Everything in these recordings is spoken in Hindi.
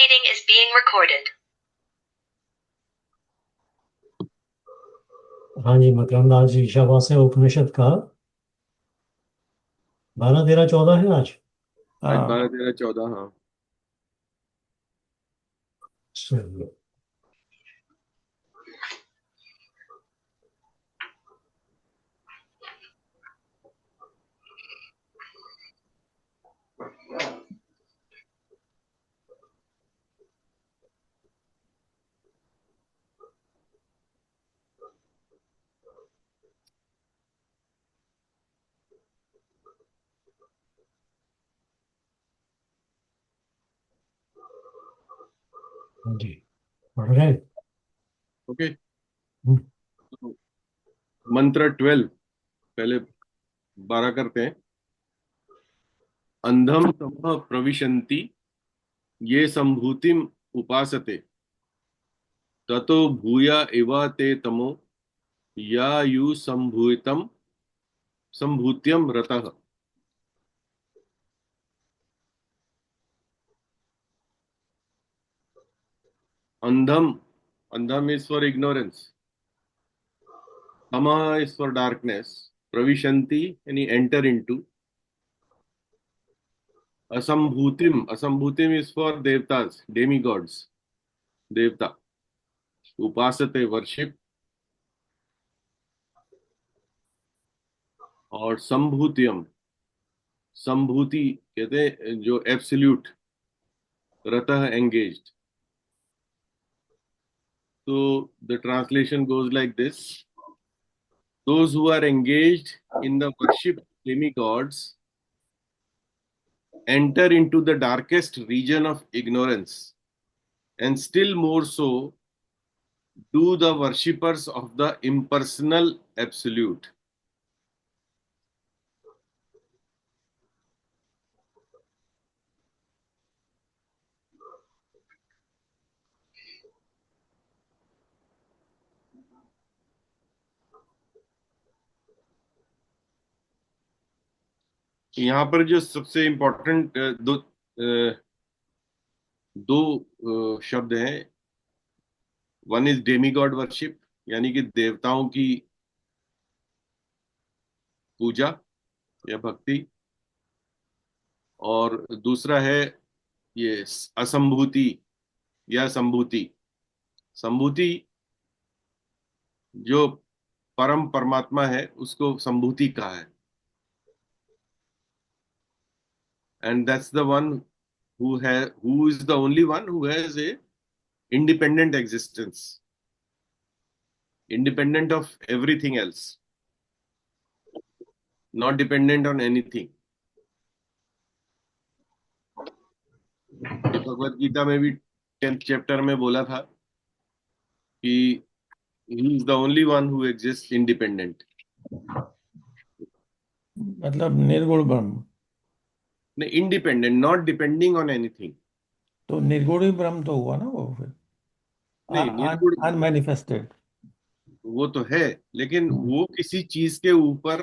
meeting is being recorded. हाँ जी, मकरंद आज ईशावास्य से उपनिषद का 12, 13, 14 है आज। आज हाँ 12, 13, 14। हाँ चलिए। हाँ जी, पढ़ रहे हैं। ओके। हम्म, तो मंत्र 12 पहले 12 करते हैं। अंधम तमः प्रविशन्ति ये संभूतिम उपासते ततो भूया एव ते तमो या यु संभूतम संभूत्यम रतः। अंधम, अंधम इज फॉर इग्नोरेंस, तमः इज फॉर डार्कनेस, प्रविशन्ति यानी एंटर इनटू, असंभूतिम, असंभूतिम is for devatas, demigods, देवता, उपासते वर्शिप, और संभूतियम, संभूति कहते हैं जो एब्सोल्यूट, रतः एंगेज्ड। तो the translation goes like this: those who are engaged in the worship of demigods enter into the darkest region of ignorance, and still more so do the worshippers of the impersonal absolute. यहाँ पर जो सबसे इंपॉर्टेंट दो शब्द हैं, वन इज डेमीगॉड वर्शिप यानी कि देवताओं की पूजा या भक्ति, और दूसरा है ये असंभूति या संभूति। संभूति जो परम परमात्मा है उसको संभूति कहा है, and that's the one who is the only one who has a independent existence, independent of everything else, not dependent on anything. ये भगवत गीता में भी 10th चैप्टर में बोला था कि he is the only one who exists independent. मतलब निर्गुण ब्रह्म, नहीं, independent, not depending on anything. तो निर्गुण ही ब्रह्म तो हुआ ना वो फिर, नहीं, निर्गुण अनमैनिफेस्टेड। वो तो है, लेकिन वो किसी चीज के ऊपर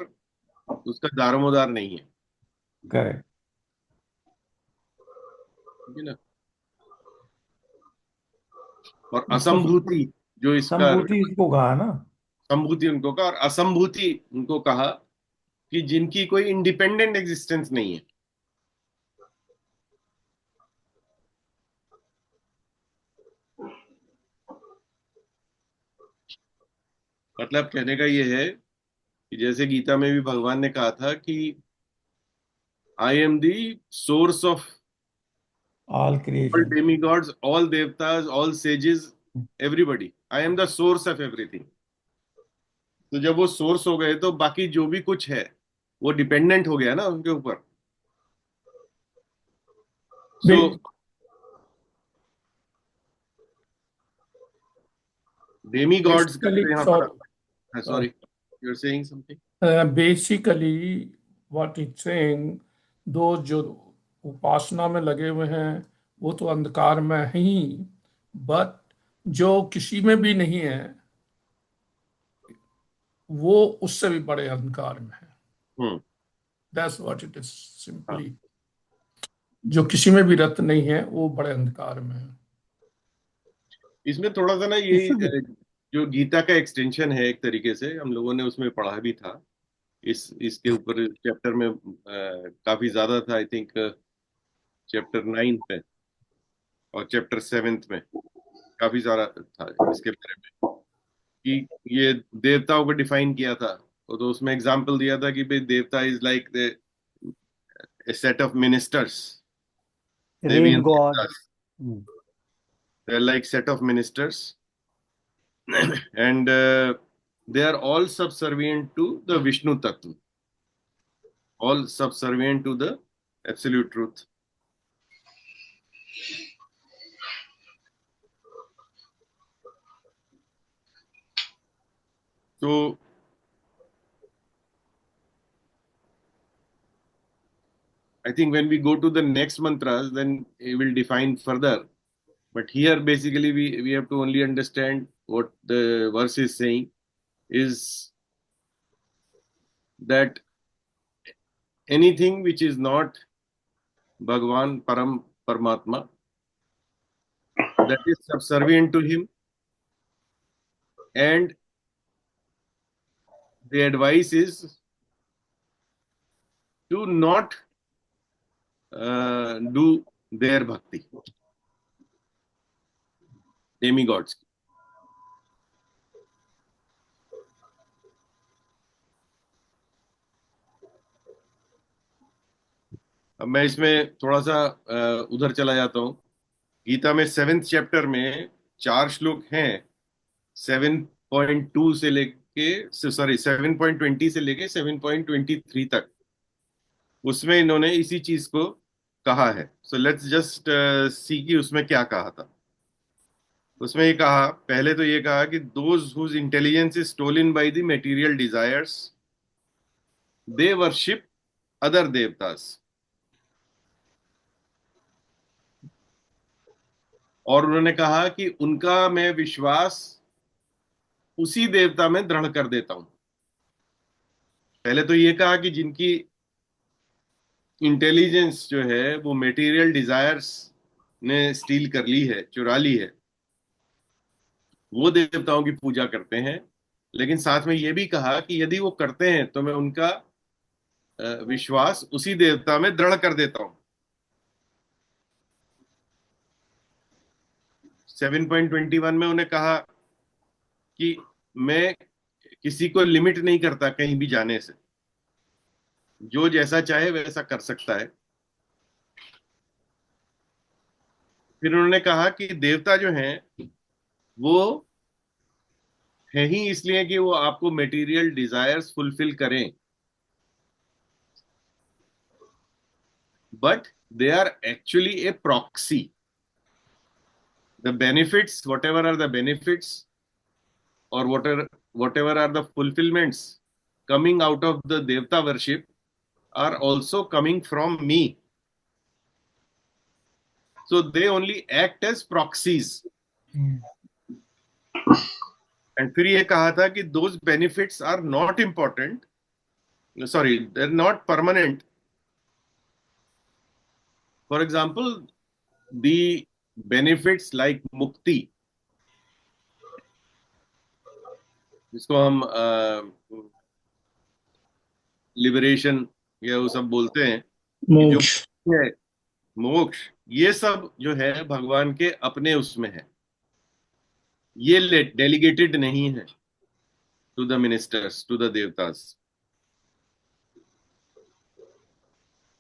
उसका दारोमदार नहीं है, करेक्ट। ठीक है ना। और असंभूति जो इसका, संभूति इसको कहा ना। संभूति उनको कहा और असंभूति उनको कहा कि जिनकी कोई इंडिपेंडेंट एग्जिस्टेंस नहीं है। मतलब कहने का ये है कि जैसे गीता में भी भगवान ने कहा था कि I am the source of all all creation. Demigods, all देवतास, all sages, everybody, I am the source of everything. तो जब वो सोर्स हो गए तो बाकी जो भी कुछ है वो डिपेंडेंट हो गया ना उनके ऊपर। सो डेमी गॉड्स Basically, यहाँ sorry. पर, sorry, you are saying something. Basically, what it's saying, those जो उपासना में लगे हुए हैं वो तो अंधकार में है ही, बट जो किसी में भी नहीं है वो उससे भी बड़े अंधकार में है। हम्म, That's what it is हाँ। simply. जो किसी में भी रत नहीं है वो बड़े अंधकार में है। इसमें थोड़ा सा ना ये जो गीता का एक्सटेंशन है, एक तरीके से हम लोगों ने उसमें पढ़ा भी था। इसके ऊपर चैप्टर में काफी ज्यादा था, आई थिंक चैप्टर 9 में और चैप्टर 7 में काफी सारा था इसके बारे में, कि ये देवताओं को डिफाइन किया था। तो उसमें एग्जाम्पल दिया था कि भाई देवता is like a set of ministers. Devi Rain and god. Devtas. They're like set of ministers, and they are all subservient to the Vishnu Tattva, all subservient to the absolute truth. So I think when we go to the next mantras, then it will define further. But here, basically, we have to only understand what the verse is saying is that anything which is not Bhagwan Param Paramatma, that is subservient to him, and the advice is to not do their bhakti, demigods. अब मैं इसमें थोड़ा सा उधर चला जाता हूँ। गीता में 7th चैप्टर में 4 श्लोक हैं, 7.2 से लेके 7.20 से लेके 7.23 तक। उसमें इन्होंने इसी चीज को कहा है। सो लेट्स जस्ट सी कि उसमें क्या कहा था। उसमें ये कहा, पहले तो ये कहा कि those whose intelligence is stolen by the material desires, they worship other devatas. और उन्होंने कहा कि उनका मैं विश्वास उसी देवता में दृढ़ कर देता हूं। पहले तो ये कहा कि जिनकी इंटेलिजेंस जो है वो मटेरियल डिजायर्स ने स्टील कर ली है, चुरा ली है, वो देवताओं की पूजा करते हैं। लेकिन साथ में ये भी कहा कि यदि वो करते हैं तो मैं उनका विश्वास उसी देवता में दृढ़ कर देता हूं। 7.21 में उन्हें कहा कि मैं किसी को लिमिट नहीं करता कहीं भी जाने से, जो जैसा चाहे वैसा कर सकता है। फिर उन्होंने कहा कि देवता जो हैं वो है ही इसलिए कि वो आपको मटेरियल डिजायर्स फुलफिल करें, but they are actually a proxy. The benefits, whatever are the benefits or whatever are the fulfillments coming out of the devta worship are also coming from me. So they only act as proxies. And फिर ये कहा था कि those benefits are not important, sorry, they're not permanent. For example, the benefits like mukti, जिसको हम लिबरेशन या वो सब बोलते हैं, कि जो है मोक्ष, ये सब जो है भगवान के अपने उसमें है, ये डेलीगेटेड नहीं है to the ministers, to the devatas.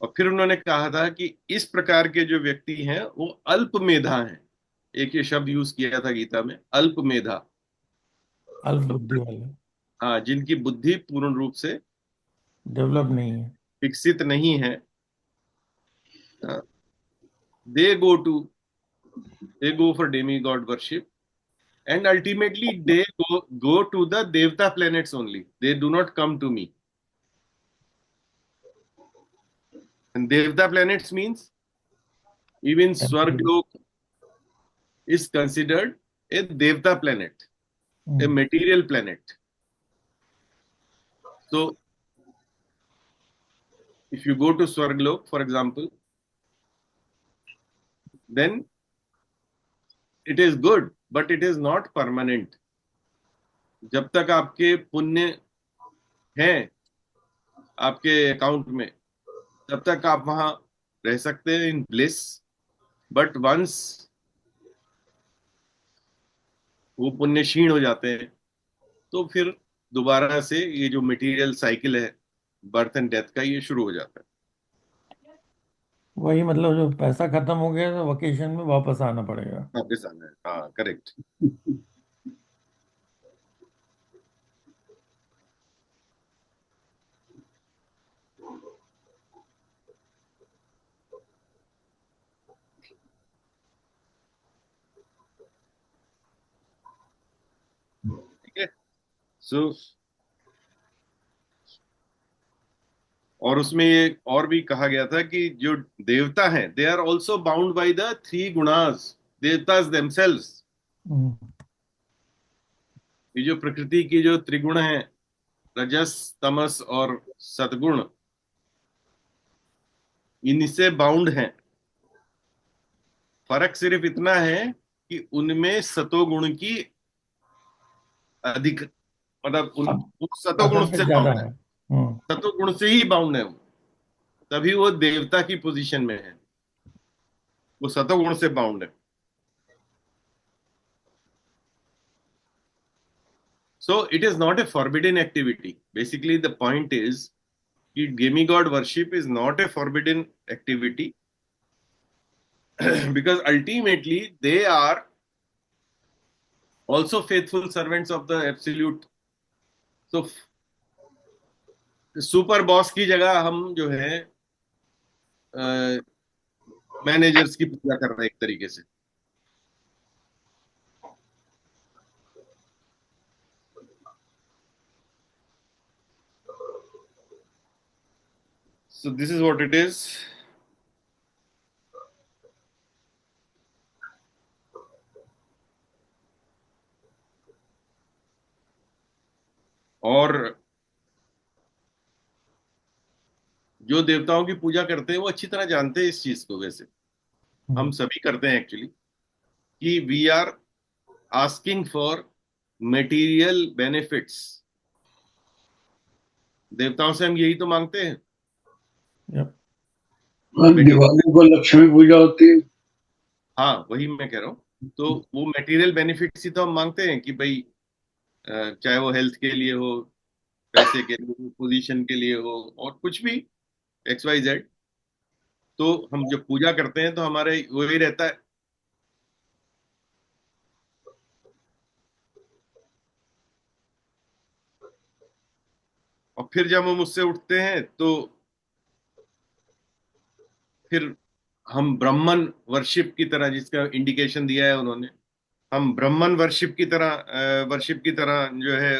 और फिर उन्होंने कहा था कि इस प्रकार के जो व्यक्ति हैं वो अल्प मेधा हैं। एक ये शब्द यूज किया था गीता में, अल्प मेधा, अल्प बुद्धि वाले, हाँ, जिनकी बुद्धि पूर्ण रूप से डेवलप नहीं है। विकसित नहीं है। They go for demigod worship and ultimately they go to the devta planets only. They do not come to me. And devta planets means even Swarglok is considered a devta planet, a material planet. So if you go to Swarglok, for example, then it is good, but it is not permanent. जब तक आपके पुण्य हैं आपके अकाउंट में, तब तक आप वहां रह सकते हैं इन ब्लिस, बट वंस वो पुण्य क्षीण हो जाते हैं तो फिर दोबारा से ये जो मटेरियल साइकिल है बर्थ एंड डेथ का, ये शुरू हो जाता है। वही मतलब जो पैसा खत्म हो गया तो वकेशन में वापस आना पड़ेगा। वापस आना है, हाँ करेक्ट। ठीक है। सो और उसमें ये और भी कहा गया था कि जो देवता हैं they are also bound by the three gunas, devatas themselves. Hmm, ये जो प्रकृति की जो त्रिगुण है, रजस तमस और सतगुण, इनसे बाउंड हैं। फर्क सिर्फ इतना है कि उनमें सतोगुण की अधिक, मतलब वो सतोगुण से परसेंटेज ज्यादा बाउंड है, है। हम्म, सतोगुण से ही बाउंड है वो, तभी वो देवता की पोजीशन में है, वो सतोगुण से बाउंड है। So it is not a forbidden activity. Basically, the point is that demigod worship is not a forbidden activity because ultimately they are also faithful servants of the absolute. So super boss की जगह हम जो है मैनेजर्स की पूजा कर रहे हैं एक तरीके से। So this is what it is. और जो देवताओं की पूजा करते हैं वो अच्छी तरह जानते हैं इस चीज को, वैसे हम सभी करते हैं एक्चुअली, कि we are asking for material benefits. देवताओं से हम यही तो मांगते हैं। Yep. दिवाली को लक्ष्मी पूजा होती है। हाँ वही मैं कह रहा हूँ, तो वो मटेरियल बेनिफिट्स ही तो हम मांगते हैं कि भाई चाहे वो हेल्थ के लिए हो, पैसे के लिए हो, पोजीशन के लिए हो, और कुछ भी XYZ। तो हम जब पूजा करते हैं तो हमारे वही रहता है। और फिर जब हम उससे उठते हैं तो फिर हम ब्राह्मण वर्शिप की तरह, जिसका इंडिकेशन दिया है उन्होंने, हम ब्राह्मण वर्शिप की तरह जो है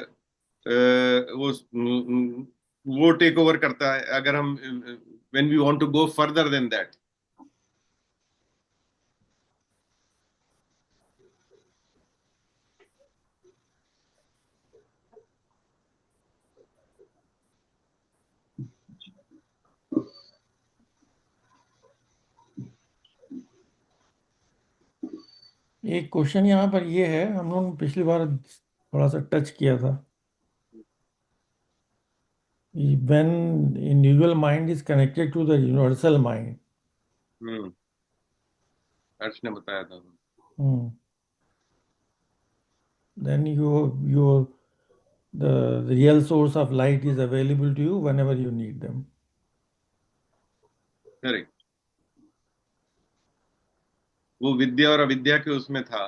वो टेक ओवर करता है। अगर हम when we want to go further than that. एक क्वेश्चन यहाँ पर ये है, हम लोगों ने पिछली बार थोड़ा सा टच किया था। When individual mind is connected to the universal mind, अर्श ने बताया था। then the real source of light is available to you whenever you need them. Correct. वो विद्या और अविद्या के उसमें था।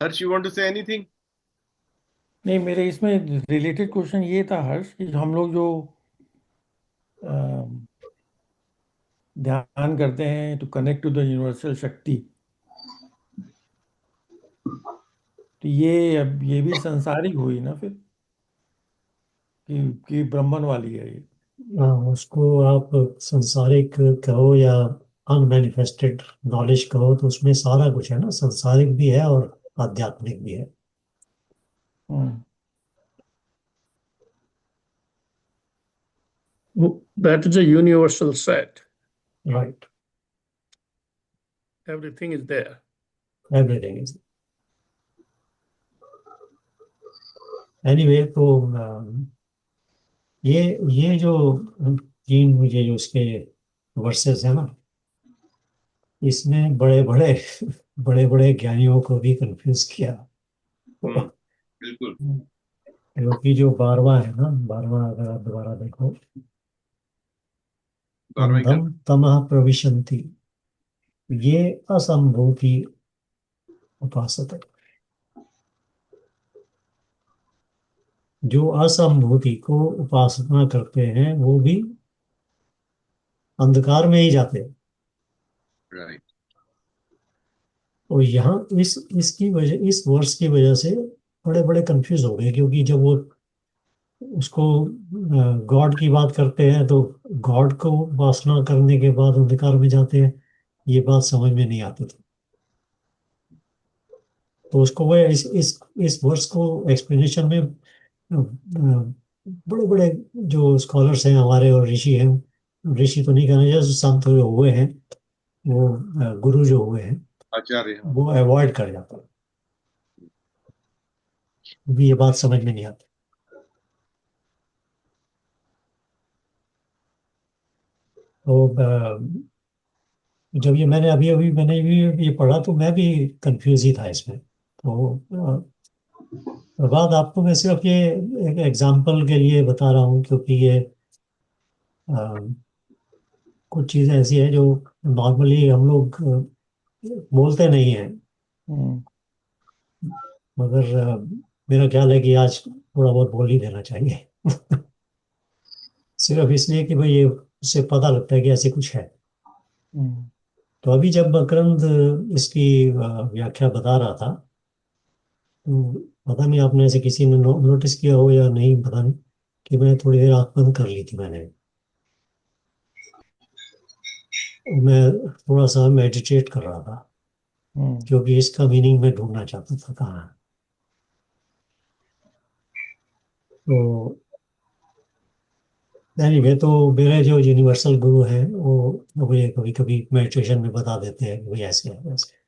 Harsh, you want to say anything? नहीं, मेरे इसमें रिलेटेड क्वेश्चन ये था हर्ष, कि हम लोग जो ध्यान करते हैं to connect to the universal shakti, तो ये भी संसारिक हुई ना फिर, कि ब्रह्मन वाली है ये। उसको आप संसारिक कहो या अनमैनिफेस्टेड नॉलेज कहो, तो उसमें सारा कुछ है ना, संसारिक भी है और आध्यात्मिक भी है। That is a universal set. Right. Everything is there. Everything is. Anyway, तो ये जो तीन मुझे जो उसके वर्सेस है ना, इसमें बड़े बड़े बड़े बड़े ज्ञानियों को भी कंफ्यूज किया। बिल्कुल। क्योंकि जो 12वां है ना, 12वां अगर आप दोबारा देखो, 12वें अंधम तमः प्रविशन्ति, ये असंभूति उपासते। जो असंभूति को उपासना करते हैं वो भी अंधकार में ही जाते हैं। राइट। और यहाँ इसकी वजह, इस वर्ष की वजह से बड़े बड़े कंफ्यूज हो गए, क्योंकि जब वो उसको गॉड की बात करते हैं तो गॉड को उपासना करने के बाद अंधकार में जाते हैं, ये बात समझ में नहीं आती थी। तो उसको वो इस वर्ष को एक्सप्लेनेशन में बड़े बड़े जो स्कॉलर्स हैं हमारे और ऋषि हैं, ऋषि तो नहीं कहना चाहिए, संत जो हुए हैं, वो गुरु जो हुए हैं, आचार्य हैं। वो अवॉइड कर जाता है। भी ये बात समझ में नहीं आती। तो जब ये मैंने मैंने भी ये पढ़ा तो मैं भी कंफ्यूज ही था इसमें। तो बात आपको मैं सिर्फ ये एक एग्जांपल के लिए बता रहा हूँ, क्योंकि ये कुछ चीज़ें ऐसी हैं जो नॉर्मली हम लोग बोलते नहीं हैं, हम्म, मगर मेरा ख्याल है कि आज थोड़ा बहुत बोल ही देना चाहिए। सिर्फ इसलिए कि भाई ये उससे पता लगता है कि ऐसे कुछ है। हम्म, तो अभी जब मकरंद इसकी व्याख्या बता रहा था, तो पता नहीं आपने ऐसे किसी ने नोटिस किया हो या नहीं, पता नहीं, कि मैं थोड़ी देर आंख बंद कर ली थी मैंने। मैं थोड़ा सा मेडिटेट कर रहा था, क्योंकि इसका मीनिंग मैं ढूंढना चाहता था कहाँ है। तो एनीवे, तो मेरे जो यूनिवर्सल गुरु हैं वो मुझे कभी कभी मेडिटेशन में बता देते हैं कि भाई ऐसे है वैसे है।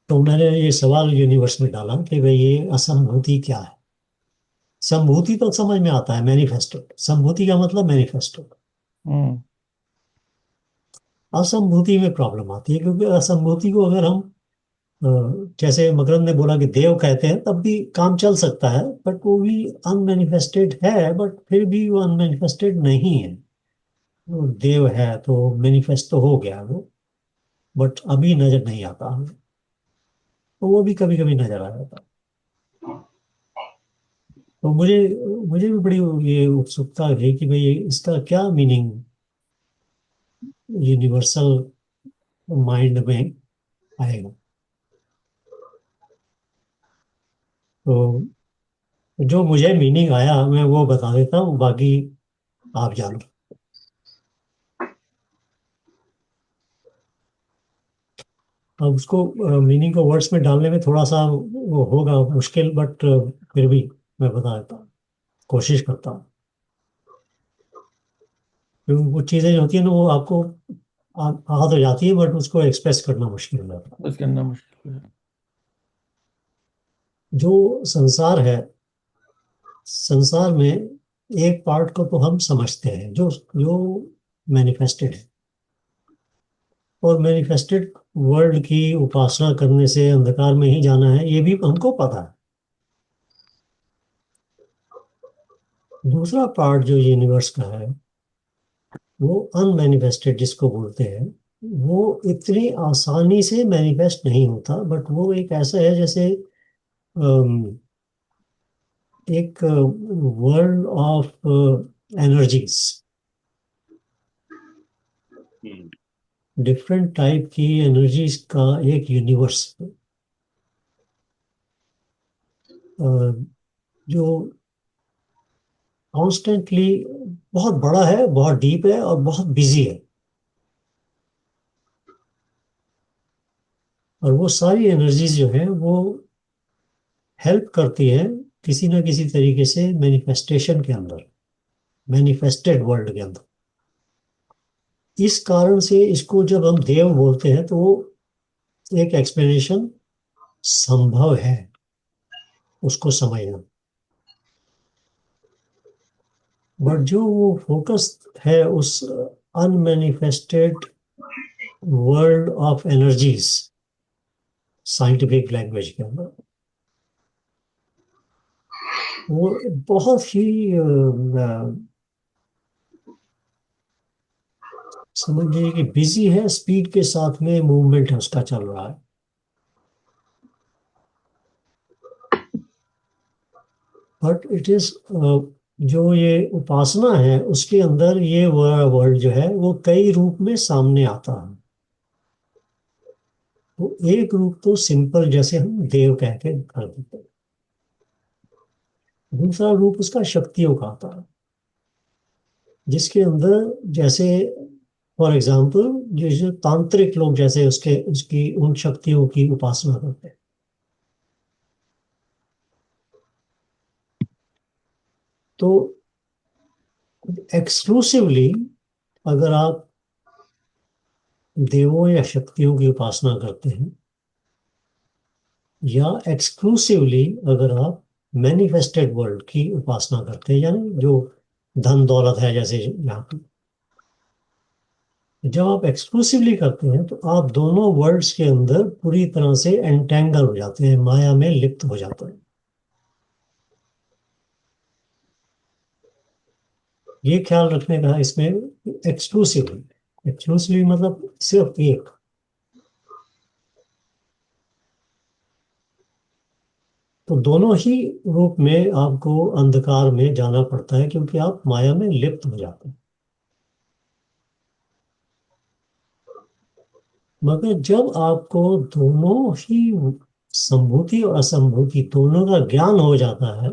तो मैंने ये सवाल यूनिवर्स में डाला कि भाई ये असंभूति क्या है। संभूति तो समझ में आता है, मैनिफेस्टेड। संभूति का मतलब मैनिफेस्टेड। हम्म, असंभूति में प्रॉब्लम आती है, क्योंकि असंभूति को अगर हम जैसे मकरंद ने बोला कि देव कहते हैं, तब भी काम चल सकता है, बट वो भी अनमैनिफेस्टेड है, बट फिर भी वो अनमैनिफेस्टेड नहीं है। वो देव है तो मैनिफेस्ट तो हो गया वो, बट अभी नजर नहीं आता हमें। तो वो भी कभी कभी नजर आ जाता। तो मुझे मुझे भी बड़ी ये उत्सुकता है कि भाई इसका क्या मीनिंग यूनिवर्सल माइंड में आएगा। तो जो मुझे मीनिंग आया मैं वो बता देता हूँ, बाकी आप जानो। अब उसको मीनिंग को वर्ड्स में डालने में थोड़ा सा वो होगा मुश्किल, बट फिर भी मैं बता देता हूँ, कोशिश करता हूँ। क्योंकि वो चीज़ें जो होती है ना, वो आपको आ तो जाती है, बट उसको एक्सप्रेस करना मुश्किल हो जाता है। बस करना मुश्किल है। जो संसार है, संसार में एक पार्ट को तो हम समझते हैं, जो जो मैनिफेस्टेड है। और मैनिफेस्टेड वर्ल्ड की उपासना करने से अंधकार में ही जाना है, ये भी हमको पता है। दूसरा पार्ट जो यूनिवर्स का है, वो अनमैनिफेस्टेड जिसको बोलते हैं, वो इतनी आसानी से मैनिफेस्ट नहीं होता, बट वो एक ऐसा है जैसे अम, एक world of energies, different type की एनर्जीज का एक यूनिवर्स, जो कॉन्स्टेंटली बहुत बड़ा है, बहुत डीप है और बहुत बिजी है। और वो सारी एनर्जीज जो है वो हेल्प करती हैं किसी ना किसी तरीके से मैनिफेस्टेशन के अंदर, मैनिफेस्टेड वर्ल्ड के अंदर। इस कारण से इसको जब हम देव बोलते हैं तो एक एक्सप्लेनेशन संभव है उसको समझना। बट जो वो फोकस है उस unmanifested world of energies, scientific language के अंदर, वो बहुत ही समझ लीजिए कि बिजी है, स्पीड के साथ में मूवमेंट है उसका चल रहा है। बट इट इज जो ये उपासना है उसके अंदर ये वर्ल्ड जो है वो कई रूप में सामने आता है। तो एक रूप तो सिंपल जैसे हम देव कह के कर देते हैं, दूसरा रूप उसका शक्तियों का आता है, जिसके अंदर जैसे फॉर एग्जाम्पल जो तांत्रिक लोग जैसे उसके उसकी उन शक्तियों की उपासना करते हैं। तो एक्सक्लूसिवली अगर आप देवों या शक्तियों की उपासना करते हैं, या एक्सक्लूसिवली अगर आप मैनिफेस्टेड वर्ल्ड की उपासना करते हैं, यानी जो धन दौलत है जैसे यहाँ पे, जब आप एक्सक्लूसिवली करते हैं तो आप दोनों वर्ल्ड्स के अंदर पूरी तरह से एंटेंगल हो जाते हैं, माया में लिप्त हो जाते हैं। ये ख्याल रखने का इसमें एक्सक्लूसिवली, एक्सक्लूसिवली मतलब सिर्फ एक। तो दोनों ही रूप में आपको अंधकार में जाना पड़ता है क्योंकि आप माया में लिप्त हो जाते हैं। मगर जब आपको दोनों ही संभूति और असंभूति दोनों का ज्ञान हो जाता है,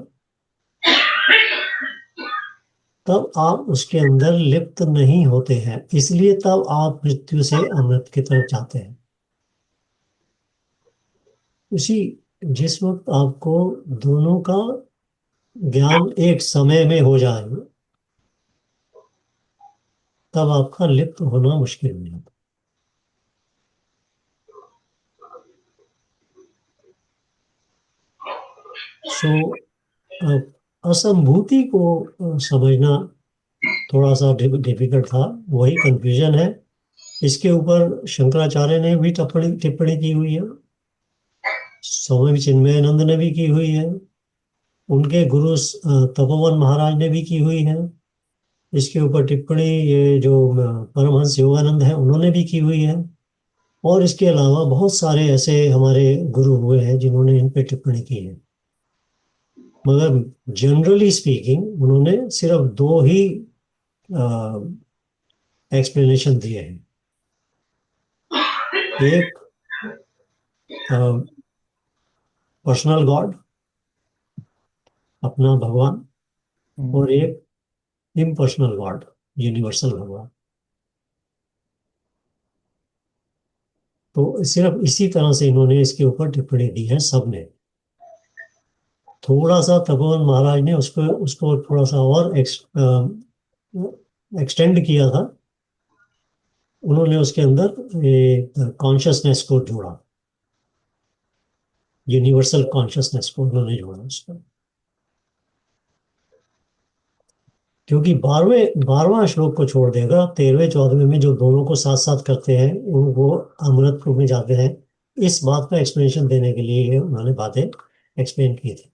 तब आप उसके अंदर लिप्त नहीं होते हैं, इसलिए तब आप मृत्यु से अमृत की तरफ जाते हैं। उसी जिस वक्त आपको दोनों का ज्ञान एक समय में हो जाए, तब आपका लिप्त होना मुश्किल हो जाता। सो असंभूति को समझना थोड़ा सा डिफिकल्ट था, वही कंफ्यूजन है। इसके ऊपर शंकराचार्य ने भी टिप्पणी टिप्पणी की हुई है, स्वामी चिन्मयानंद ने भी की हुई है, उनके गुरु तपोवन महाराज ने भी की हुई है। इसके ऊपर टिप्पणी ये जो परमहंस योगानंद है उन्होंने भी की हुई है। और इसके अलावा बहुत सारे ऐसे हमारे गुरु हुए हैं जिन्होंने इन पे टिप्पणी की है। मगर जनरली स्पीकिंग उन्होंने सिर्फ दो ही एक्सप्लेनेशन दिए हैं। एक पर्सनल गॉड, अपना भगवान, और एक इम्पर्सनल गॉड, यूनिवर्सल भगवान। तो सिर्फ इसी तरह से इन्होंने इसके ऊपर टिप्पणी दी है सबने। थोड़ा सा तपोवन महाराज ने उसको उसको थोड़ा सा और एक्सटेंड किया था। उन्होंने उसके अंदर कॉन्शियसनेस को जोड़ा, यूनिवर्सल कॉन्शियसनेस को उन्होंने जोड़ा उसको। क्योंकि 12वां श्लोक को छोड़ देगा, 13वें 14वें में जो दोनों को साथ साथ करते हैं वो अमृत रूप में जाते हैं। इस बात का एक्सप्लेनेशन देने के लिए उन्होंने बातें एक्सप्लेन की थी।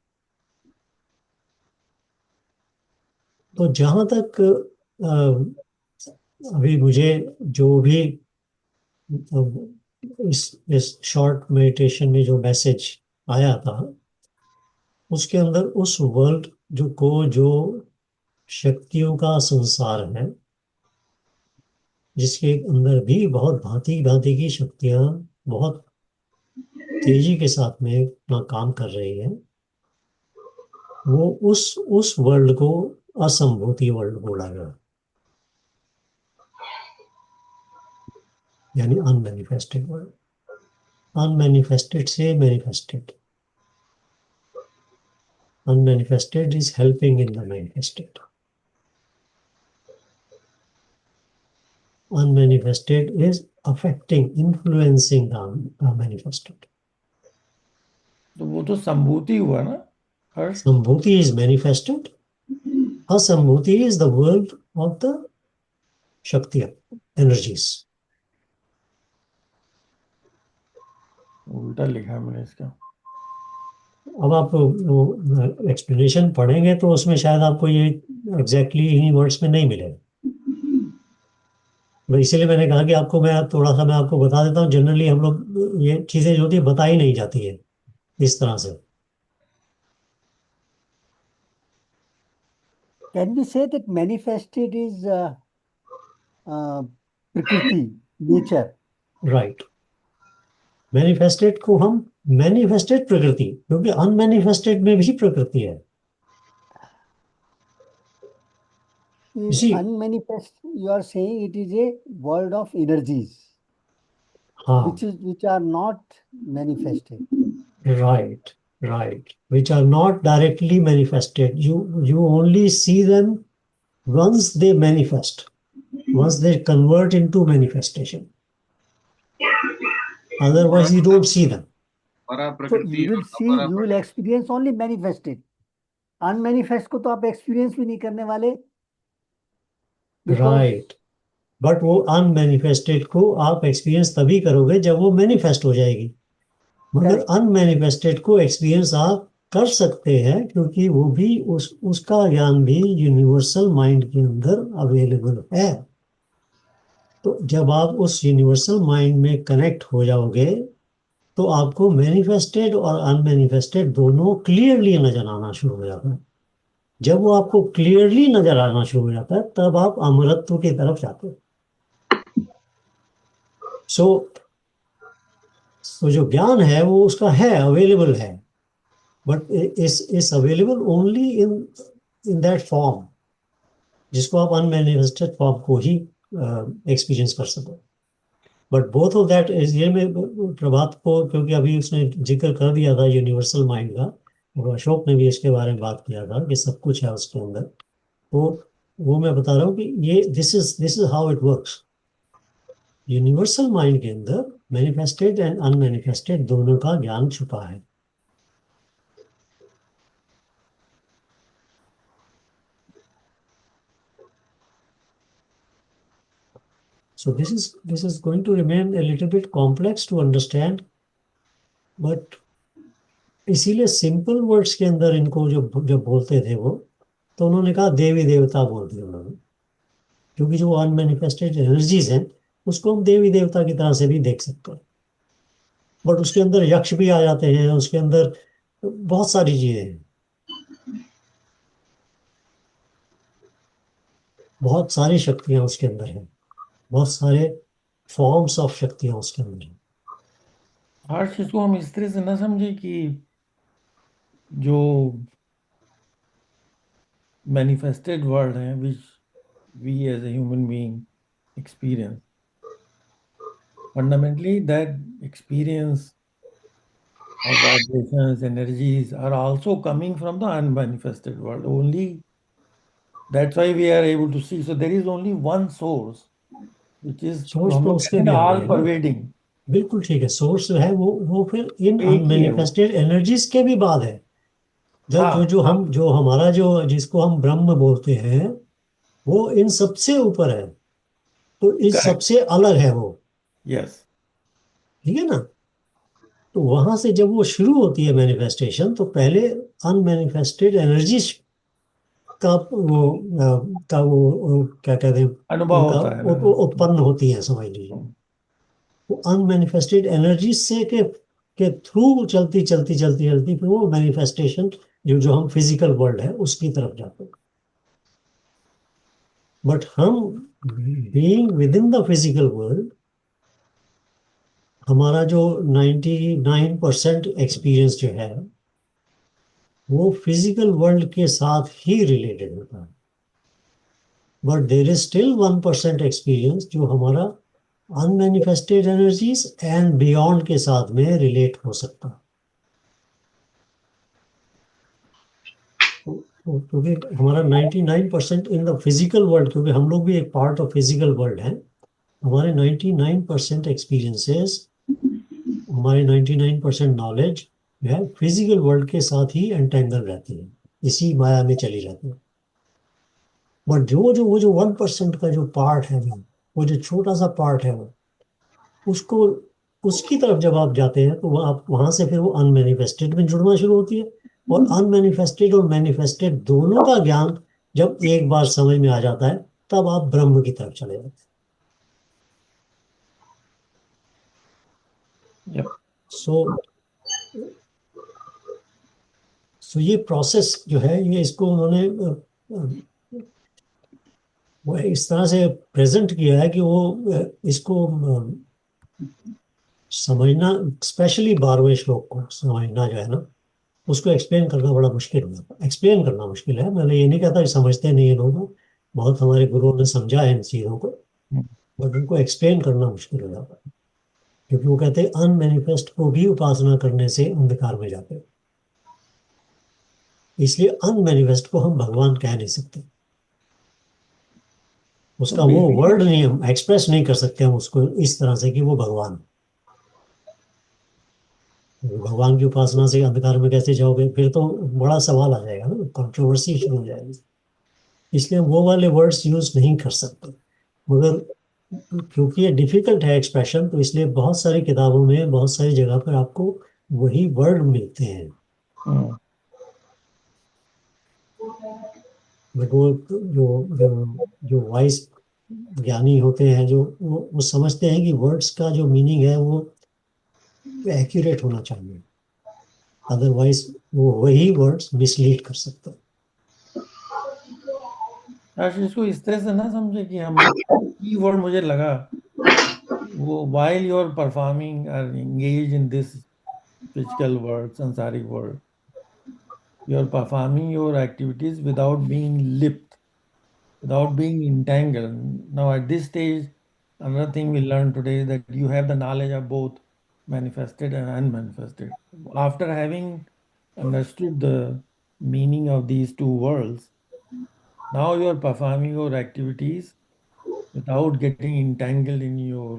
तो जहां तक अभी मुझे जो भी इस शॉर्ट मेडिटेशन में जो मैसेज आया था, उसके अंदर उस वर्ल्ड जो शक्तियों का संसार है, जिसके अंदर भी बहुत भांति भांति की शक्तियां बहुत तेजी के साथ में अपना काम कर रही है, वो उस वर्ल्ड को असंभूति वर्ल्ड बोला गया, यानी अनमैनिफेस्टेड वर्ल्ड। अनमैनिफेस्टेड से manifested. Unmanifested is helping in the manifested. Unmanifested is affecting, influencing the manifested. तो वो तो संभूति हुआ ना हर्ष। Sambhuti is manifested. Asambhuti is the world of the Shakti energies. उल्टा लिखा है मैंने इसका। अब आप एक्सप्लेनेशन पढ़ेंगे तो उसमें शायद आपको ये एग्जैक्टली इन्हीं वर्ड्स में नहीं मिलेगा। इसीलिए मैंने कहा कि आपको मैं आपको बता देता हूँ। जनरली हम लोग ये चीजें जो होती है बताई नहीं जाती है इस तरह से। Can we say that manifested is प्रकृति, nature? राइट। मैनिफेस्टेड को हम मैनिफेस्टेड प्रकृति, क्योंकि अनमैनिफेस्टेड में भी प्रकृति है। Is unmanifest, you are saying it is a world of energies, हाँ, which are not manifested. right, which are not directly manifested. You only see them once they manifest, once they convert into manifestation. Otherwise you don't see them. So you will experience only manifested. Unmanifest को तो आप experience भी नहीं करने वाले। राइट, बट वो अनमैनिफेस्टेड को आप एक्सपीरियंस तभी करोगे जब वो मैनिफेस्ट हो जाएगी। मगर अनमैनिफेस्टेड को एक्सपीरियंस आप कर सकते हैं क्योंकि वो भी उसका ज्ञान भी यूनिवर्सल माइंड के अंदर अवेलेबल है। तो जब आप उस यूनिवर्सल माइंड में कनेक्ट हो जाओगे तो आपको मैनिफेस्टेड और अनमैनिफेस्टेड दोनों क्लियरली नजर आना शुरू हो जाता है। जब वो आपको क्लियरली नजर आना शुरू हो जाता है तब आप अमरत्व की तरफ जाते हो। सो जो ज्ञान है वो उसका है, अवेलेबल है, but is available only in that form जिसको आप अनमैनिफेस्टेड फॉर्म को ही एक्सपीरियंस कर सको। But both of that is ये में प्रभात को, क्योंकि अभी उसने जिक्र कर दिया था यूनिवर्सल माइंड का, और अशोक ने भी इसके बारे में बात किया था कि सब कुछ है उसके अंदर। तो वो मैं बता रहा हूँ कि ये this is how it works. Universal mind के अंदर मैनिफेस्टेड एंड अनमैनिफेस्टेड दोनों का ज्ञान छुपा है। So this is going to remain a little bit complex to understand, but इसीलिए सिंपल वर्ड्स के अंदर इनको जब बोलते थे वो, तो उन्होंने कहा देवी देवता बोल दिया उन्होंने, क्योंकि जो अनमैनिफेस्टेड एनर्जीज हैं उसको हम देवी देवता की तरह से भी देख सकते हैं। बट उसके अंदर यक्ष भी आ जाते हैं, उसके अंदर बहुत सारी चीजें हैं, बहुत सारी शक्तियां उसके अंदर हैं, बहुत सारे फॉर्म्स ऑफ शक्तियां उसके अंदर हैं। हर्ष, इसको हम इस तरह से ना समझे कि जो मैनिफेस्टेड वर्ल्ड है which we as a human being experience, fundamentally that experience of vibrations, energies are also coming from the unmanifested world. Only that's why we are able to see. So there is only one source, which is source तो उसके भी all pervading. बिल्कुल ठीक है, सोर्स है वो फिर इन अनमैनिफेस्टेड एनर्जीज के भी बाद है। जो हमारा जिसको हम ब्रह्म बोलते हैं वो इन सबसे ऊपर है, तो इस सबसे अलग है वो। यस, ठीक है ना। तो वहां से जब वो शुरू होती है मैनिफेस्टेशन, तो पहले अनमैनिफेस्टेड एनर्जीज का वो क्या कहते हैं, अनुभव होता है, उत्पन्न होती है, समझ लीजिए। वो अनमैनिफेस्टेड एनर्जीज से के थ्रू चलती फिर वो मैनिफेस्टेशन जो हम फिजिकल वर्ल्ड है उसकी तरफ जाते हैं। बट हम being with in the physical world, हमारा जो 99% एक्सपीरियंस जो है वो फिजिकल वर्ल्ड के साथ ही रिलेटेड होता है। But there is still 1% experience जो हमारा अनमैनिफेस्टेड एनर्जीज एंड बियॉन्ड के साथ में रिलेट हो सकता है। क्योंकि हमारा 99% इन द फिजिकल वर्ल्ड, क्योंकि हम लोग भी एक पार्ट ऑफ फिजिकल वर्ल्ड है, हमारे 99% एक्सपीरियंसेस, हमारे 99% नॉलेज जो है फिजिकल वर्ल्ड के साथ ही एंटेंगल रहती है, इसी माया में चली जाती है। बट वो जो 1% का जो पार्ट है, वो जो छोटा सा पार्ट है, वो उसको, उसकी तरफ जब आप जाते हैं तो वो आप वहां से फिर वो अनमैनिफेस्टेड में जुड़ना शुरू होती है। और अनमैनिफेस्टेड और मैनिफेस्टेड दोनों का ज्ञान जब एक बार समझ में आ जाता है, तब आप ब्रह्म की तरफ चले जाते Yep. हैं। सो ये प्रोसेस जो है, ये इसको उन्होंने वो इस तरह से प्रेजेंट किया है कि वो इसको समझना, स्पेशली 12वें श्लोक को समझना जो है ना, उसको एक्सप्लेन करना बड़ा मुश्किल हो जाता है। एक्सप्लेन करना मुश्किल है, मैं ये नहीं कहता कि समझते नहीं है लोग, बहुत हमारे गुरुओं ने समझा है इन चीज़ों को, बट उनको एक्सप्लेन करना मुश्किल हो जाता है, क्योंकि वो कहते हैं अनमैनिफेस्ट को भी उपासना करने से अंधकार में जाते हैं। इसलिए अनमैनिफेस्ट को हम भगवान कह नहीं सकते, उसका So वो basically, वर्ड नहीं, हम एक्सप्रेस नहीं कर सकते हम उसको इस तरह से कि वो भगवान है। भगवान की उपासना से अंधकार में कैसे जाओगे, फिर तो बड़ा सवाल आ जाएगा ना, कंट्रोवर्सी शुरू हो जाएगी। इसलिए वो वाले वर्ड्स यूज नहीं कर सकते। मगर क्योंकि ये डिफिकल्ट है एक्सप्रेशन, तो इसलिए बहुत सारी किताबों में, बहुत सारी जगह पर आपको वही वर्ड मिलते हैं। बट वो जो वाइस ज्ञानी होते हैं, जो वो समझते हैं कि वर्ड्स का जो मीनिंग है वो एक्यूरेट होना चाहिए, अदरवाइज वो वही वर्ड्स मिसलीड कर सकते हैं। आशीष को इस तरह से ना समझे कि हम, की वर्ड मुझे लगा वो while you are performing or engaged in this physical world, sansaric world, you are performing your activities without being lipped, without being entangled. Now at this stage, another thing we learned today is that you have the knowledge of both manifested and unmanifested. After having understood the meaning of these two worlds, now you are performing your activities without getting entangled in your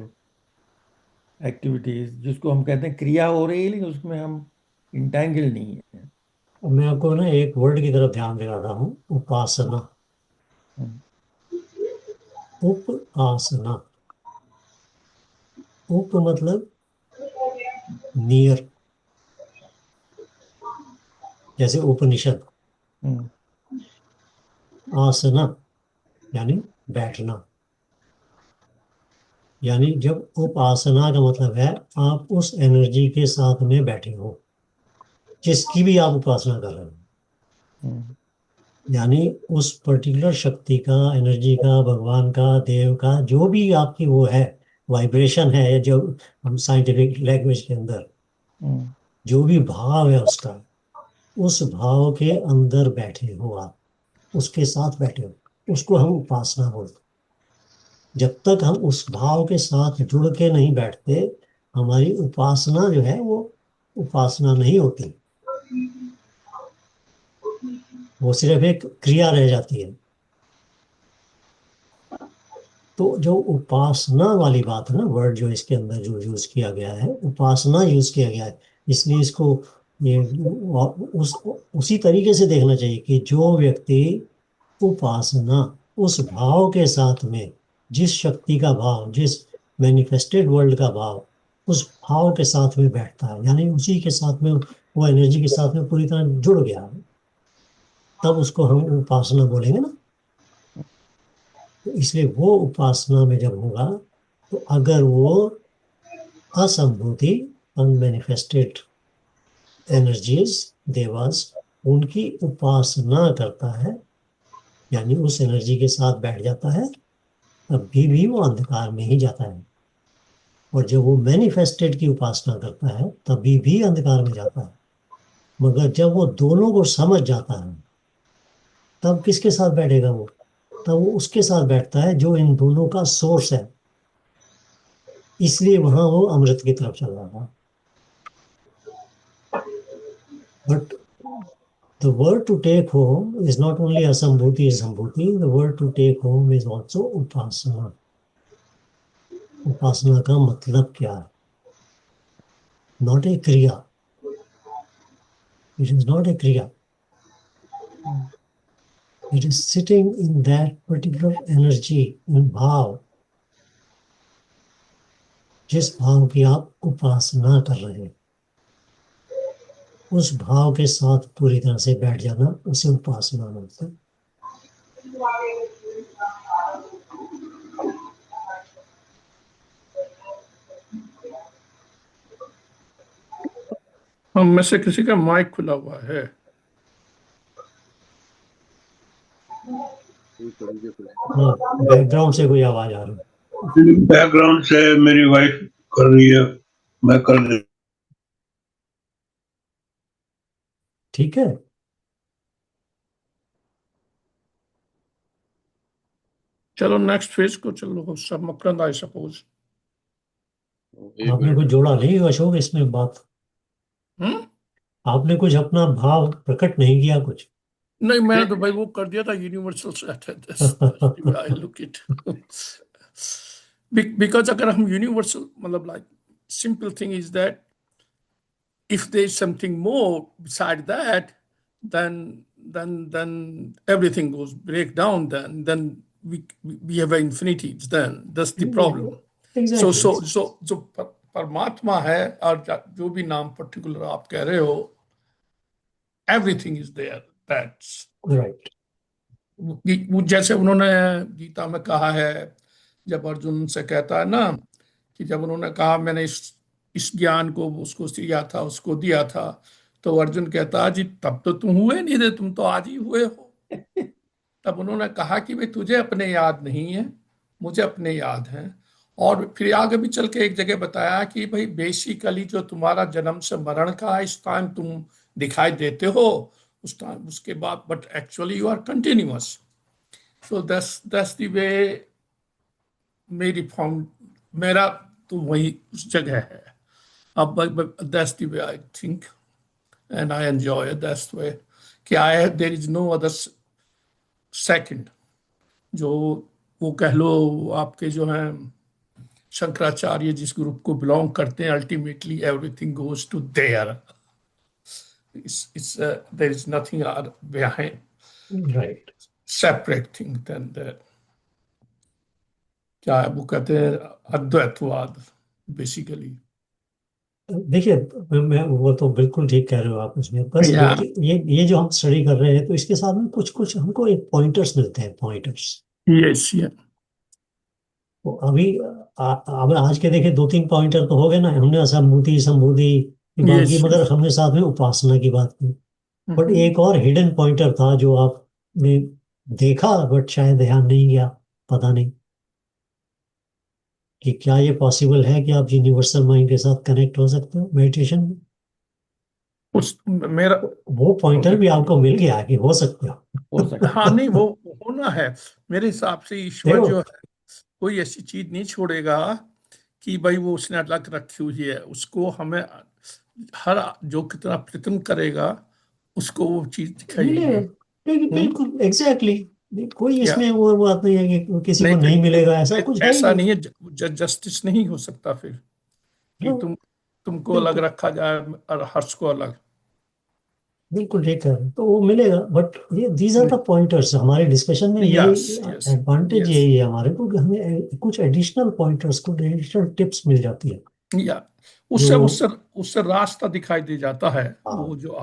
activities, जिसको हम कहते हैं क्रिया हो रही है लेकिन उसमें हम इंटेंगल नहीं है। और मैं आपको ना एक वर्ड की तरफ ध्यान दिलाता हूँ, उपासना। उपासना, उप मतलब नियर, जैसे उपनिषद। आसना यानी बैठना, यानी जब उपासना का मतलब है आप उस एनर्जी के साथ में बैठे हो जिसकी भी आप उपासना कर रहे हो, यानी उस पर्टिकुलर शक्ति का, एनर्जी का, भगवान का, देव का, जो भी आपकी वो है, वाइब्रेशन है, जो हम साइंटिफिक लैंग्वेज के अंदर जो भी भाव है उसका, उस भाव के अंदर बैठे हो आप, उसके साथ बैठे हो, उसको हम उपासना बोलते हैं। जब तक हम उस भाव के साथ जुड़ के नहीं बैठते, हमारी उपासना जो है वो उपासना नहीं होती, वो सिर्फ एक क्रिया रह जाती है। तो जो उपासना वाली बात है ना, वर्ड जो इसके अंदर जो यूज किया गया है, उपासना यूज किया गया है, इसलिए इसको ये उसी तरीके से देखना चाहिए कि जो व्यक्ति उपासना उस भाव के साथ में, जिस शक्ति का भाव, जिस मैनिफेस्टेड वर्ल्ड का भाव, उस भाव के साथ में बैठता है, यानी उसी के साथ में, वो एनर्जी के साथ में पूरी तरह जुड़ गया है, तब उसको हम उपासना बोलेंगे ना। तो इसलिए वो उपासना में जब होगा, तो अगर वो असंभूति, अनमैनिफेस्टेड एनर्जीज, देवास, उनकी उपासना करता है, यानी उस एनर्जी के साथ बैठ जाता है, तभी भी वो अंधकार में ही जाता है। और जब वो मैनिफेस्टेड की उपासना करता है, तभी भी अंधकार में जाता है। मगर जब वो दोनों को समझ जाता है, तब किसके साथ बैठेगा वो? तब वो उसके साथ बैठता है जो इन दोनों का सोर्स है। इसलिए वहां वो अमृत की तरफ चल रहा था। But The word to take home is not only asambhuti sambhuti, the word to take home is also upasana. उपासना का मतलब क्या है? Not a kriya. It is not a kriya. It is sitting in that particular energy, in भाव, जिस भाव की आप उपासना कर रहे हैं, उस भाव के साथ पूरी तरह से बैठ जाना, उसे उपासना बोलते हैं। हम में से किसी का माइक खुला हुआ है? बैकग्राउंड से कोई आवाज आ रही है। बैकग्राउंड से मेरी वाइफ कर रही है, मैं कर दे। ठीक है, चलो नेक्स्ट फेज को चलो, सब मकरंद आई सपोज। आपने कुछ जोड़ा नहीं अशोक इसमें बात? आपने कुछ अपना भाव प्रकट नहीं किया कुछ? नहीं, मैंने तो भाई वो कर दिया था universal. I look it because अगर हम यूनिवर्सल मतलब like simple thing is that if there is something more beside that, then everything goes break down. Then we have infinities. Then that's the problem. Exactly. So परमात्मा है और जो भी नाम पर्टिकुलर आप कह रहे हो, everything is there. That's right. वो जैसे उन्होंने गीता में कहा है, जब अर्जुन से कहता है ना कि जब उन्होंने कहा मैंने इस ज्ञान को उसको दिया था, उसको दिया था, तो अर्जुन कहता जी तब तो तुम हुए नहीं थे, तुम तो आज ही हुए हो। तब उन्होंने कहा कि भाई तुझे अपने याद नहीं है, मुझे अपने याद है। और फिर आगे भी चल के एक जगह बताया कि भाई बेसिकली जो तुम्हारा जन्म से मरण का इस टाइम तुम दिखाई देते हो, उस टाइम उसके बाद but actually you are continuous. So that's the way मेरा तो वही उस जगह है। अब that's the way I think and I enjoy it. That's the way कि there is no other second। जो वो कह लो आपके जो हैं शंकराचार्य जिस ग्रुप को बिलोंग करते हैं, ultimately everything goes to there. there is nothing behind, right, separate thing than that। क्या है वो कहते हैं अद्वैतवाद बेसिकली। देखिए मैं वो तो बिल्कुल ठीक कह रहे हो आप उसमें, बस ये जो हम स्टडी कर रहे हैं तो इसके साथ में कुछ कुछ हमको एक पॉइंटर्स मिलते हैं, पॉइंटर्स। यस तो अभी अब आज के देखे 2-3 पॉइंटर तो हो गए ना, हमने असंभूति संभूति की बात की, मगर हमने साथ में उपासना की बात की। बट एक और हिडन पॉइंटर था जो आपने देखा बट शायद ध्यान नहीं गया, पता नहीं कि क्या ये पॉसिबल है कि आप यूनिवर्सल माइंड के साथ कनेक्ट हो सकते हो मेडिटेशन में। मेरा वो पॉइंटर भी आपको मिल गया कि हो सकते हो सकता है। हाँ नहीं वो होना है मेरे हिसाब से। ईश्वर जो है कोई ऐसी चीज नहीं छोड़ेगा कि भाई वो उसने अलग रखी हुई है, उसको हमें हर जो कितना प्रयत्न करेगा उसको वो चीज दिखाएगी। बिल्कुल एग्जैक्टली। कोई इसमें वो बात नहीं है कि किसी को नहीं मिलेगा, ऐसा कुछ है ऐसा नहीं है। जस्टिस नहीं हो सकता फिर कि तुमको अलग रखा जाए और हर्ष को अलग। बिल्कुल ठीक है, तो वो मिलेगा। बट ये दीज आर द पॉइंटर्स हमारे डिस्कशन में। यही एडवांटेज यही है हमारे को कि हमें कुछ एडिशनल पॉइंटर्स, कुछ एडिशनल टिप्स मिल जाती है, या उससे रास्ता दिखाई दे जाता है। वो जो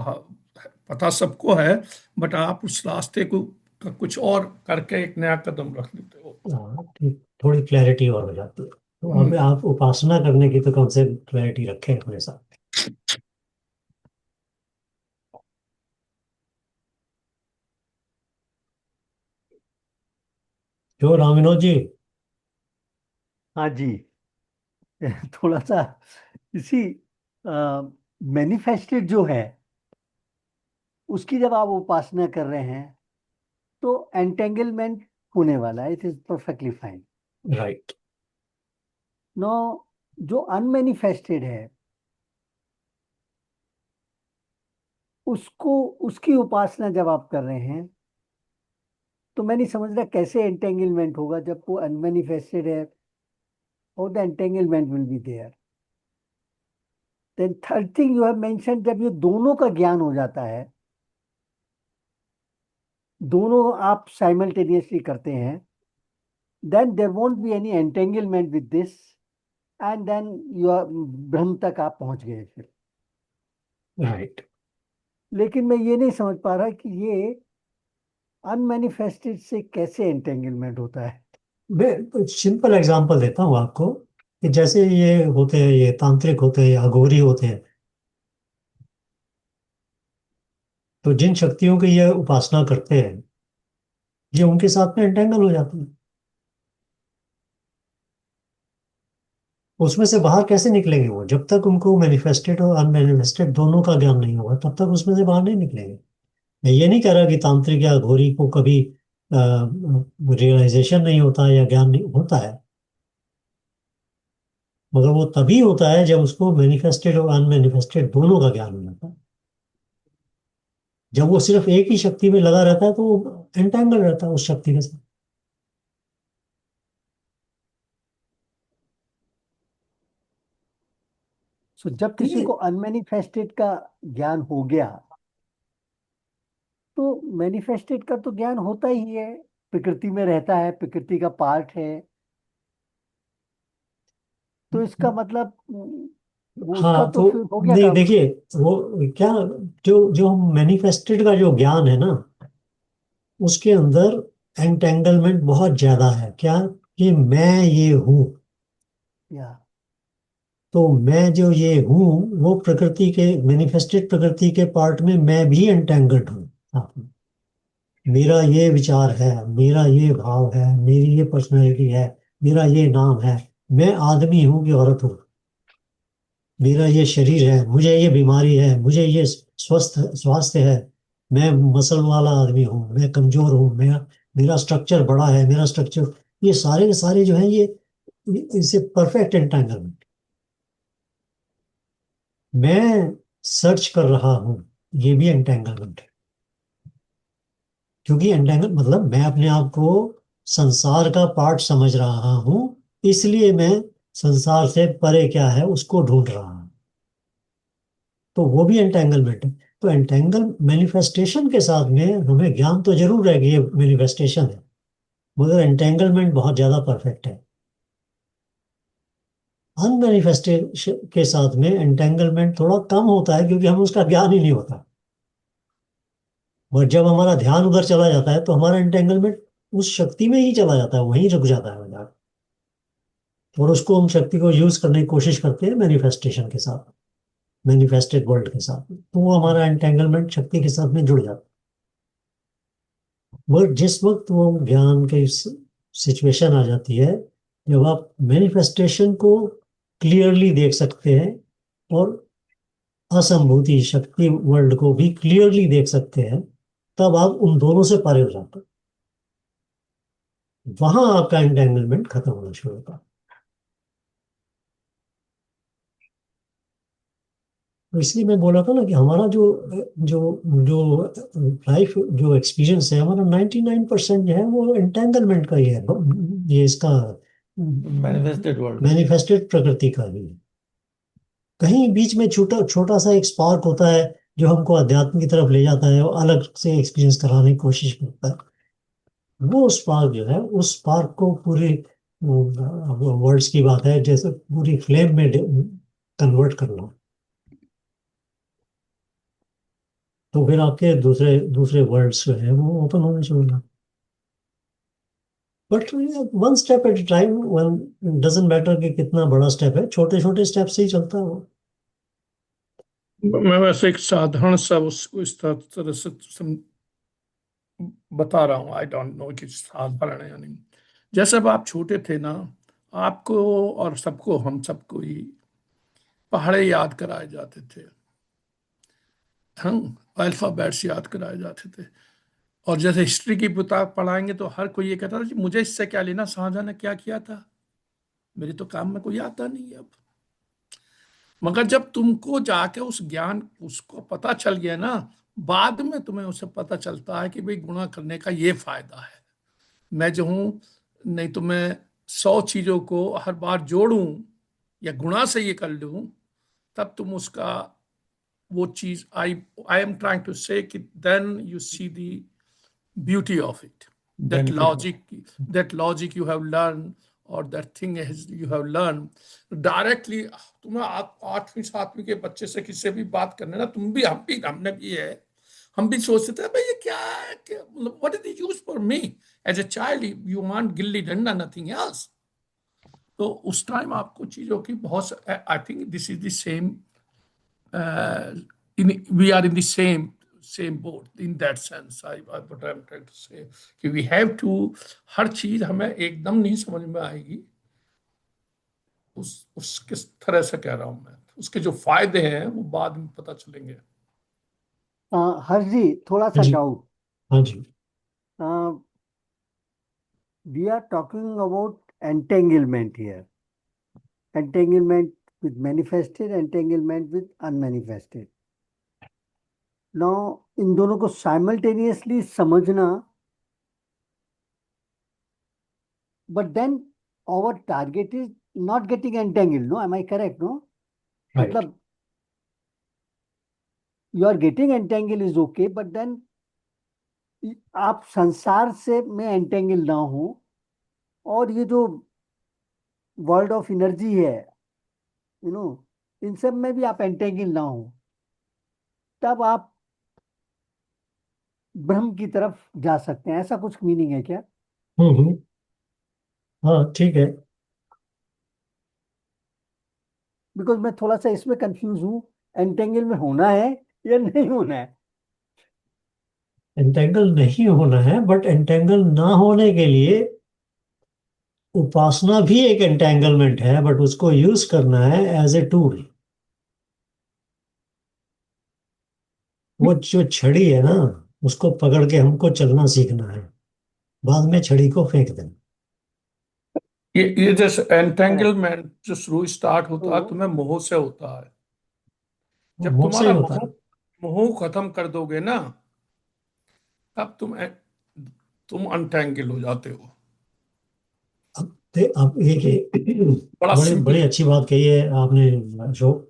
पता सबको है बट आप उस रास्ते को कुछ और करके एक नया कदम रख लेते हो। थोड़ी क्लैरिटी और हो जाती है। तो अब आप उपासना करने की तो कम से कम क्लैरिटी रखें अपने साथ। क्यों राम विनोद जी? हाँ जी। थोड़ा सा इसी मैनिफेस्टेड जो है उसकी जब आप उपासना कर रहे हैं तो एंटेंगलमेंट होने वाला है। It is perfectly fine, right. No जो अनमैनिफेस्टेड है उसको, उसकी उपासना जब आप कर रहे हैं तो मैं नहीं समझ रहा कैसे एंटेंगलमेंट होगा जब वो अनमैनिफेस्टेड है, और the entanglement will be there. Then third thing you have mention, जब ये दोनों का ज्ञान हो जाता है, दोनों आप साइमल्टेनियसली करते हैं, then there won't be any entanglement with this, and then you are Brahm तक आप पहुंच गए फिर। राइट। लेकिन मैं ये नहीं समझ पा रहा कि ये अनमैनिफेस्टेड से कैसे एंटेंगलमेंट होता है। मैं सिंपल एग्जांपल देता हूँ आपको कि जैसे ये होते हैं, ये तांत्रिक होते हैं या अघोरी होते हैं, तो जिन शक्तियों की ये उपासना करते हैं ये उनके साथ में एंटेंगल हो जाती है। उसमें से बाहर कैसे निकलेंगे वो? जब तक उनको मैनिफेस्टेड और अनमैनिफेस्टेड दोनों का ज्ञान नहीं होगा तब तक उसमें से बाहर नहीं निकलेंगे। मैं ये नहीं कह रहा कि तांत्रिक या घोरी को कभी रियलाइजेशन नहीं होता या ज्ञान नहीं होता है, मगर वो तभी होता है जब उसको मैनिफेस्टेड और अनमैनिफेस्टेड दोनों का ज्ञान हो जाता है। जब वो सिर्फ एक ही शक्ति में लगा रहता है तो वो एंटेंगल रहता है उस शक्ति के साथ। सो जब किसी को अनमैनिफेस्टेड का ज्ञान हो गया, तो मैनिफेस्टेड का तो ज्ञान होता ही है, प्रकृति में रहता है, प्रकृति का पार्ट है, तो इसका मतलब वो उसका हाँ तो तो फिर हो गया नहीं, काम। देखिए वो क्या, जो जो मैनिफेस्टेड का जो ज्ञान है ना, उसके अंदर एंटेंगलमेंट बहुत ज्यादा है। क्या? कि मैं ये हूँ। या तो मैं जो ये हूँ वो प्रकृति के, मैनिफेस्टेड प्रकृति के पार्ट में मैं भी एंटेंगल्ड हूँ। हाँ, मेरा ये विचार है, मेरा ये भाव है, मेरी ये पर्सनैलिटी है, मेरा ये नाम है, मैं आदमी हूँ कि औरत हूँ, मेरा ये शरीर है, मुझे ये बीमारी है, मुझे ये स्वस्थ स्वास्थ्य है, मैं मसल वाला आदमी हूँ, मैं कमजोर हूँ, मेरा मेरा स्ट्रक्चर बड़ा है, मेरा स्ट्रक्चर, ये सारे के सारे जो है ये इसे परफेक्ट एंटेंगलमेंट। मैं सर्च कर रहा हूँ, ये भी एंटेंगलमेंट है। क्योंकि एंटेंगल मतलब मैं अपने आप को संसार का पार्ट समझ रहा हूँ, इसलिए मैं संसार से परे क्या है उसको ढूंढ रहा हूँ, तो वो भी एंटेंगलमेंट है। तो एंटेंगल मैनिफेस्टेशन के साथ में हमें ज्ञान तो जरूर है कि ये मैनिफेस्टेशन है, मगर एंटेंगलमेंट बहुत ज्यादा परफेक्ट है। अनमैनिफेस्टेशन के साथ में एंटेंगलमेंट थोड़ा कम होता है क्योंकि हमें उसका ज्ञान ही नहीं होता। और जब हमारा ध्यान उधर चला जाता है तो हमारा एंटेंगलमेंट उस शक्ति में ही चला जाता है, वहीं रुक जाता है मजाक। और उसको हम शक्ति को यूज करने की कोशिश करते हैं मैनिफेस्टेशन के साथ, मैनिफेस्टेड वर्ल्ड के साथ, तो वो हमारा एंटेंगलमेंट शक्ति के साथ में जुड़ जाता है। मगर जिस वक्त वो ज्ञान की सिचुएशन आ जाती है जब आप मैनिफेस्टेशन को क्लियरली देख सकते हैं और असंभूति शक्ति वर्ल्ड को भी क्लियरली देख सकते हैं, तब आप उन दोनों से परे हो जाते हैं। वहां आपका एंटेंगलमेंट खत्म होना शुरू होता है। तो इसलिए मैं बोला था ना कि हमारा जो जो जो लाइफ जो एक्सपीरियंस है हमारा 99% जो है वो एंटेंगलमेंट का ही है, ये इसका मैनिफेस्टेड वर्ल्ड। मैनिफेस्टेड प्रकृति का ही है। कहीं बीच में छोटा छोटा सा एक स्पार्क होता है जो हमको अध्यात्म की तरफ ले जाता है और अलग से एक्सपीरियंस कराने की कोशिश करता है। वो स्पार्क जो है, उस स्पार्क को पूरी वर्ड्स की बात है जैसे पूरी फ्लेम में कन्वर्ट करना, तो फिर आपके दूसरे दूसरे वर्ड्स जो है वो ओपन होने शुरू होना। But one step at time, one doesn't matter कि कितना बड़ा स्टेप है, छोटे छोटे स्टेप से ही चलता है वो। मैं वैसे एक साधारण सा उसको इस तरह से बता रहा हूँ, आई डोंट नो कि साधारण है या नहीं। जैसे अब आप छोटे थे ना, आपको और सबको, हम सबको ही पहाड़े याद कराए जाते थे, हम अल्फाबेट्स याद कराए जाते थे। और जैसे हिस्ट्री की किताब पढ़ाएंगे तो हर कोई ये कहता था कि मुझे इससे क्या लेना, शाहजहां ने क्या किया था, मेरे तो काम में कोई आता नहीं है अब। मगर जब तुमको जाके उस ज्ञान उसको पता चल गया ना, बाद में तुम्हें उसे पता चलता है कि भाई गुणा करने का ये फायदा है। मैं जो हूं, नहीं तो मैं 100 चीजों को हर बार जोड़ूं या गुणा से ये कर लूं, तब तुम उसका वो चीज, I am trying to say कि then you see the beauty of it, that Benefit. logic you have learned, or that thing is you have learned directly। तुम्हें 8वीं 7वीं के बच्चे से किसी भी बात करने ना, तुम भी, हमने भी है, हम भी सोचते थे भाई ये क्या है, मतलब what is the use for me as a child, you want gilli danda, nothing else. तो उस टाइम आपको चीजों की बहुत, I think this is the same, we are in the same boat in that sense। what I'm trying to say कि we have to, हर चीज हमें एकदम नहीं समझ में आएगी, उस किस तरह से कह रहा हूं मैं, उसके जो फायदे हैं वो बाद में पता चलेंगे। हर्ष जी, थोड़ा सा जी। डाउट। हाँ जी। We are talking about entanglement here. Entanglement with manifested, entanglement with unmanifested. Now, इन दोनों को simultaneously समझना, but then our target is not getting entangled. No, am I correct? No, Right. मतलब you are getting entangled is okay, but then आप संसार से में entangled ना हो, और ये जो वर्ल्ड ऑफ एनर्जी है, इन सब में भी आप entangled ना हो, तब आप ब्रह्म की तरफ जा सकते हैं। ऐसा कुछ मीनिंग है क्या? हम्म। हाँ ठीक है। बिकॉज मैं थोड़ा सा इसमें कंफ्यूज हूँ, एंटेंगल में होना है या नहीं होना है। एंटेंगल नहीं होना है, बट एंटेंगल ना होने के लिए उपासना भी एक एंटेंगलमेंट है, बट उसको यूज करना है एज ए टूल। वो जो छड़ी है ना, उसको पकड़ के हमको चलना सीखना है, बाद में छड़ी को फेंक देना। ये जैसे एंटेंगलमेंट जो शुरू स्टार्ट होता है तो तुम्हें मोह से होता है। जब मोह से ही तुम्हारा होता है। मोह खत्म कर दोगे ना, तब तुम अनटेंगल हो जाते हो। अब एक बड़ा बड़ी सिंपल। बड़ी अच्छी बात कही है आपने। जो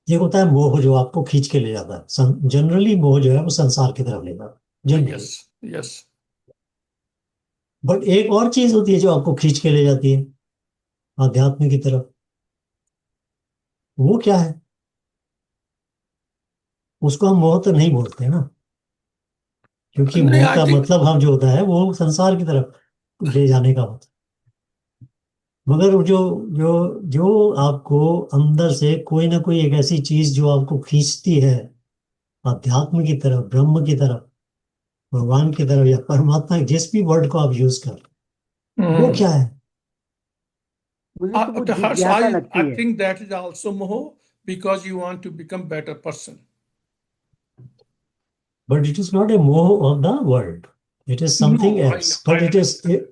ये होता है मोह, जो आपको खींच के ले जाता है। जनरली मोह जो है वो संसार की तरफ ले जाता है यस जनरली। यस। बट एक और चीज होती है जो आपको खींच के ले जाती है आध्यात्म की तरफ। वो क्या है? उसको हम मोह तो नहीं बोलते ना, क्योंकि नहीं, मोह आई का थिंक मतलब हम जो होता है वो संसार की तरफ ले जाने का होता है। मगर जो जो जो आपको अंदर से कोई ना कोई एक ऐसी चीज जो आपको खींचती है अध्यात्म की तरफ, ब्रह्म की तरफ, भगवान की तरफ, या परमात्मा, जिस भी वर्ड को आप यूज कर, वो क्या है? मुझे तो वो Harsh, जिज्ञासा I लगती है। think that is also moh, because you want to become better person. But it is not a moh of the world. It is something No, else. I But it is,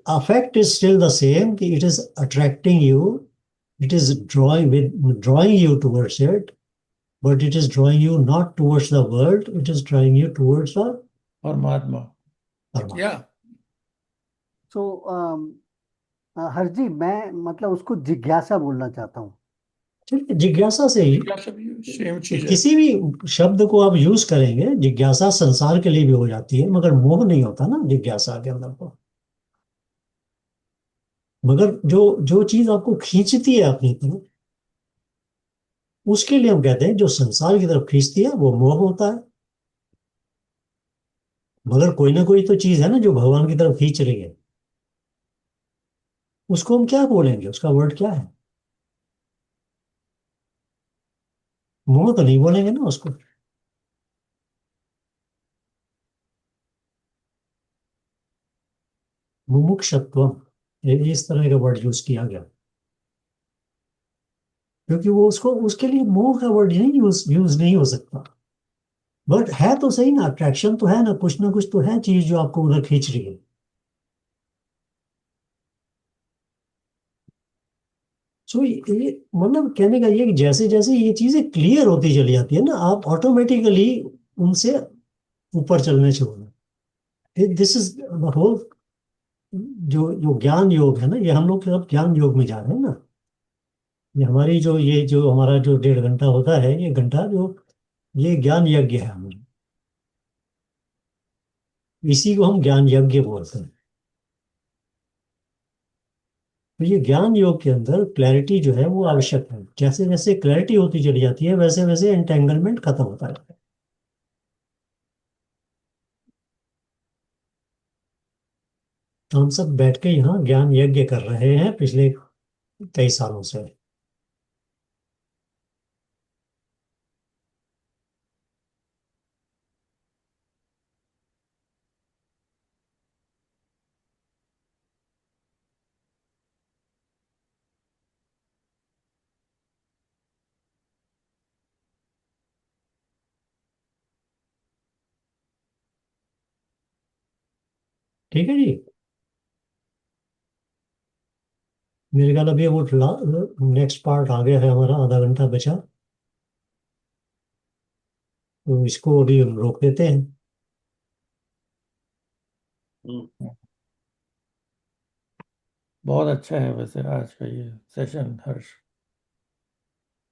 effect is still the same. It is attracting you. It is drawing you towards it. But it is drawing you not towards the world. It is drawing you towards the Paramatma. Paramatma. yeah। सो हर्ष जी, मैं मतलब उसको जिज्ञासा बोलना चाहता हूँ। ठीक है, जिज्ञासा से ही सेम चीज है। किसी भी शब्द को आप यूज करेंगे, जिज्ञासा संसार के लिए भी हो जाती है, मगर मोह नहीं होता ना जिज्ञासा के अंदर को। मगर जो जो चीज आपको खींचती है अपनी तरफ, उसके लिए हम कहते हैं जो संसार की तरफ खींचती है वो मोह होता है। मगर कोई ना कोई तो चीज है ना जो भगवान की तरफ खींच रही है, उसको हम क्या बोलेंगे? उसका वर्ड क्या है? मोह तो नहीं बोलेंगे ना उसको। मुमुक्षुत्व, इस तरह का वर्ड यूज किया गया, क्योंकि वो उसको, उसके लिए मोह का वर्ड नहीं यूज नहीं हो सकता। बट है तो सही ना, अट्रैक्शन तो है ना कुछ तो है चीज जो आपको उधर खींच रही है। सो ये मतलब कहने का ये कि जैसे जैसे ये चीजें क्लियर होती चली जाती है ना, आप ऑटोमेटिकली उनसे ऊपर चलने छोड़ो। दिस इज द होल, जो जो ज्ञान योग है ना, ये हम लोग अब ज्ञान योग में जा रहे हैं ना। ये जो हमारा जो 1.5 घंटा होता है, ये घंटा जो, ये ज्ञान यज्ञ है हमारा। इसी को हम ज्ञान यज्ञ बोलते हैं। तो ये ज्ञान योग के अंदर क्लैरिटी जो है वो आवश्यक है। जैसे जैसे क्लैरिटी होती चली जाती है, वैसे वैसे एंटेंगलमेंट खत्म होता जाता है। तो हम सब बैठ के यहाँ ज्ञान यज्ञ कर रहे हैं पिछले कई सालों से। ठीक है जी। मेरे ख्याल अभी वो नेक्स्ट पार्ट आ गया है हमारा, आधा घंटा बचा। तो इसको अभी हम रोक देते हैं। हम्म। बहुत अच्छा है वैसे आज का ये सेशन, हर्ष।